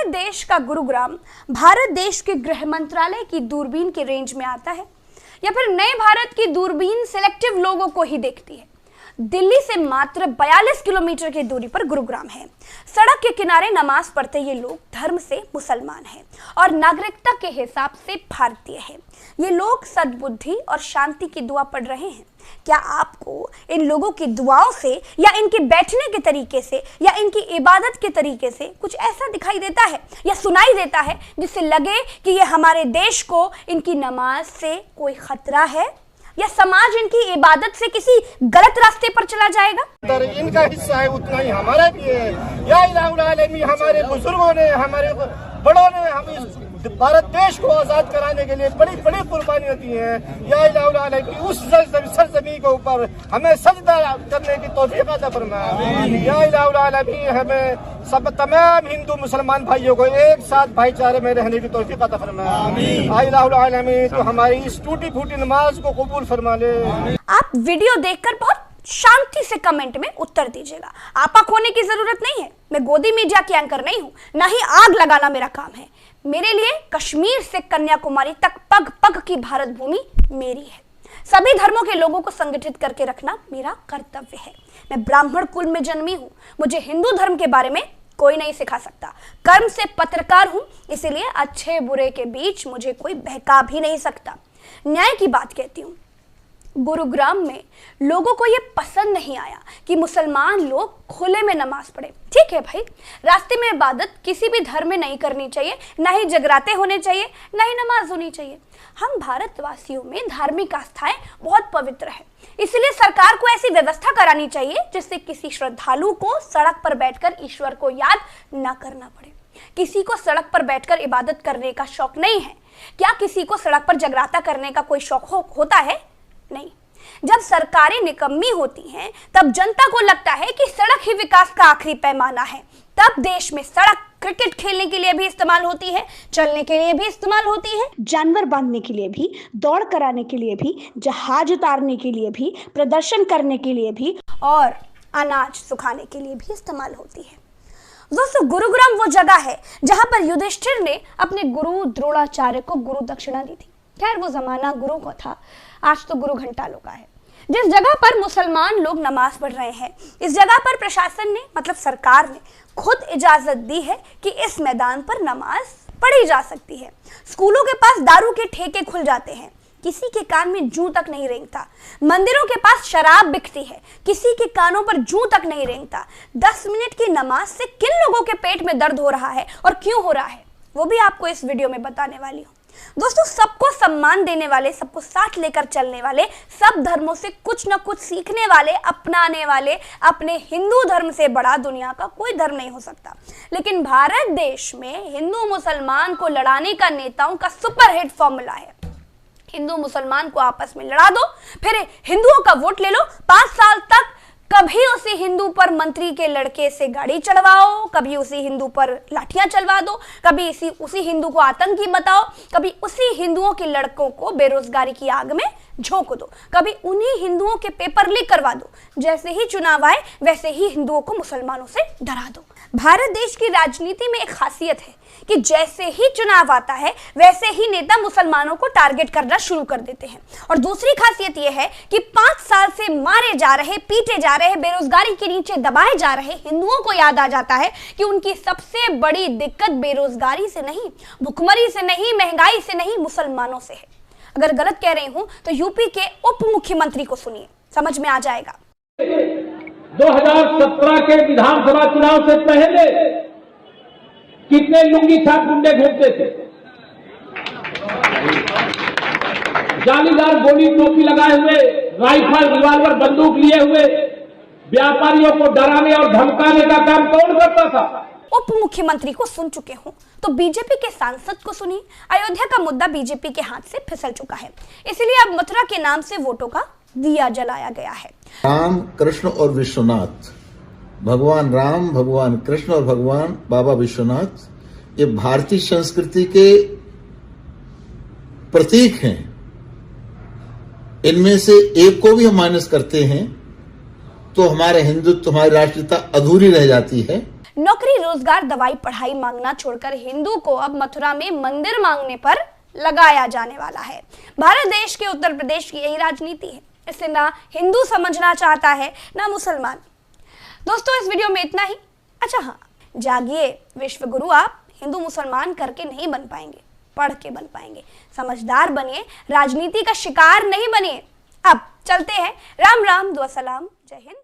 भारत देश का गुरुग्राम भारत देश के गृह मंत्रालय की दूरबीन के रेंज में आता है या फिर नए भारत की दूरबीन सिलेक्टिव लोगों को ही देखती है। दिल्ली से मात्र 42 किलोमीटर की दूरी पर गुरुग्राम है। सड़क के किनारे नमाज पढ़ते ये लोग धर्म से मुसलमान हैं और नागरिकता के हिसाब से भारतीय हैं। ये लोग सद्बुद्धि और शांति की दुआ पढ़ रहे हैं। क्या आपको इन लोगों की दुआओं से या इनके बैठने के तरीके से या इनकी इबादत के तरीके से कुछ ऐसा दिखाई देता है या सुनाई देता है जिससे लगे कि ये हमारे देश को इनकी नमाज से कोई खतरा है या समाज इनकी इबादत से किसी गलत रास्ते पर चला जाएगा? इनका हिस्सा है उतना ही हमारा भी है। या इलाहुल आलमीन, हमारे बुजुर्गों ने, हमारे बड़ों ने हम इस भारत देश को आजाद कराने के लिए बड़ी बड़ी कुर्बानियां दी हैं। या इलाहुल आलमीन, उस सरजमीन के ऊपर हमें सजदा करने की तौफीक अता फरमाए। या इलाहुल आलमीन, हमें सब तमाम हिंदू मुसलमान भाइयों को एक साथ भाईचारे में रहने की तौफीक अता फरमाए। या इलाहुल आलमीन, तो हमारी इस टूटी फूटी नमाज को कबूल फरमा ले। आप वीडियो देखकर बहुत शांति से कमेंट में उत्तर दीजिएगा। आपा खोने की जरूरत नहीं है। मैं गोदी मीडिया की एंकर नहीं हूं, ना ही आग लगाना मेरा काम है। मेरे लिए कश्मीर से कन्याकुमारी तक पग पग की भारत भूमि मेरी है। सभी धर्मों के लोगों को संगठित करके रखना मेरा कर्तव्य है। मैं ब्राह्मण कुल में जन्मी हूं। मुझे हिंदू धर्म के बारे में कोई नहीं सिखा सकता। कर्म से पत्रकार हूं, इसीलिए अच्छे बुरे के बीच मुझे कोई बहका भी नहीं सकता। न्याय की बात कहती हूं। गुरुग्राम में लोगों को यह पसंद नहीं आया कि मुसलमान लोग खुले में नमाज पढ़े। ठीक है भाई, रास्ते में इबादत किसी भी धर्म में नहीं करनी चाहिए, ना ही जगराते होने चाहिए, ना ही नमाज होनी चाहिए। हम भारतवासियों में धार्मिक आस्थाएं बहुत पवित्र है, इसलिए सरकार को ऐसी व्यवस्था करानी चाहिए जिससे किसी श्रद्धालु को सड़क पर बैठकर ईश्वर को याद न करना पड़े। किसी को सड़क पर बैठकर इबादत करने का शौक नहीं है। क्या किसी को सड़क पर जगराता करने का कोई शौक होता है? नहीं। जब सरकारें निकम्मी होती हैं, तब जनता को लगता है कि सड़क ही विकास का आखिरी पैमाना है। तब देश में सड़क क्रिकेट खेलने के लिए भी इस्तेमाल होती है, चलने के लिए भी इस्तेमाल होती है, जानवर बांधने के लिए भी, दौड़ कराने के लिए भी, जहाज उतारने के लिए भी, प्रदर्शन करने के लिए भी और अनाज सुखाने के लिए भी इस्तेमाल होती है। दोस्तों, गुरुग्राम वो जगह है जहां पर युधिष्ठिर ने अपने गुरु द्रोणाचार्य को गुरु दक्षिणा दी थी। खैर, वो जमाना गुरु का था, आज तो गुरु घंटालों का है। जिस जगह पर मुसलमान लोग नमाज पढ़ रहे हैं, इस जगह पर प्रशासन ने, मतलब सरकार ने खुद इजाजत दी है कि इस मैदान पर नमाज पढ़ी जा सकती है। स्कूलों के पास दारू के ठेके खुल जाते हैं, किसी के कान में जूं तक नहीं रेंगता। मंदिरों के पास शराब बिकती है, किसी के कानों पर जूं तक नहीं रेंगता। 10 मिनट की नमाज से किन लोगों के पेट में दर्द हो रहा है और क्यों हो रहा है, वो भी आपको इस वीडियो में बताने वाली हूँ। दोस्तों, सबको सम्मान देने वाले, सबको साथ लेकर चलने वाले, सब धर्मों से कुछ न कुछ सीखने वाले, अपनाने वाले, अपने हिंदू धर्म से बड़ा दुनिया का कोई धर्म नहीं हो सकता। लेकिन भारत देश में हिंदू मुसलमान को लड़ाने का नेताओं का सुपरहिट फॉर्मूला है। हिंदू मुसलमान को आपस में लड़ा दो, फिर हिंदुओं का वोट ले लो, 5 साल तक कभी उसी हिंदू पर मंत्री के लड़के से गाड़ी चढ़वाओ, कभी उसी हिंदू पर लाठियां चलवा दो, कभी उसी हिंदू को आतंकी बताओ, कभी उसी हिंदुओं के लड़कों को बेरोजगारी की आग में झोंक दो, कभी उन्हीं हिंदुओं के पेपर लीक करवा दो। जैसे ही चुनाव आए वैसे ही हिंदुओं को मुसलमानों से डरा दो। भारत देश की राजनीति में एक खासियत है कि जैसे ही चुनाव आता है वैसे ही नेता मुसलमानों को टारगेट करना शुरू कर देते हैं। और दूसरी खासियत यह है कि 5 साल से मारे जा रहे, पीटे जा रहे, बेरोजगारी के नीचे दबाए जा रहे हिंदुओं को याद आ जाता है कि उनकी सबसे बड़ी दिक्कत बेरोजगारी से नहीं, भुखमरी से नहीं, महंगाई से नहीं, मुसलमानों से है। अगर गलत कह रही हूं तो यूपी के उप मुख्यमंत्री को सुनिए, समझ में आ जाएगा। 2017 के विधानसभा चुनाव से पहले कितने लुंगी छाप गुंडे घूमते थे, जालीदार गोली टोपी लगाए हुए, राइफल, रिवाल्वर, बंदूक लिए हुए व्यापारियों को डराने और धमकाने का काम कौन करता था? उप मुख्यमंत्री को सुन चुके हो तो बीजेपी के सांसद को सुनिए। अयोध्या का मुद्दा बीजेपी के हाथ से फिसल चुका है, इसलिए अब मथुरा के नाम से वोटों का दिया जलाया गया है। राम, कृष्ण और विश्वनाथ, भगवान राम, भगवान कृष्ण और भगवान बाबा विश्वनाथ, ये भारतीय संस्कृति के प्रतीक हैं। इनमें से एक को भी हम माइनस करते हैं तो हमारे हिंदुत्व, हमारी राष्ट्रीयता अधूरी रह जाती है। नौकरी, रोजगार, दवाई, पढ़ाई मांगना छोड़कर हिंदू को अब मथुरा में मंदिर मांगने पर लगाया जाने वाला है। भारत देश के उत्तर प्रदेश की यही राजनीति है। इसे ना हिंदू समझना चाहता है ना मुसलमान। दोस्तों, इस वीडियो में इतना ही। अच्छा हाँ, जागिए विश्व गुरु, आप हिंदू मुसलमान करके नहीं बन पाएंगे, पढ़ के बन पाएंगे। समझदार बनिए, राजनीति का शिकार नहीं बनिए। अब चलते हैं। राम राम, दुआ सलाम, जय हिंद।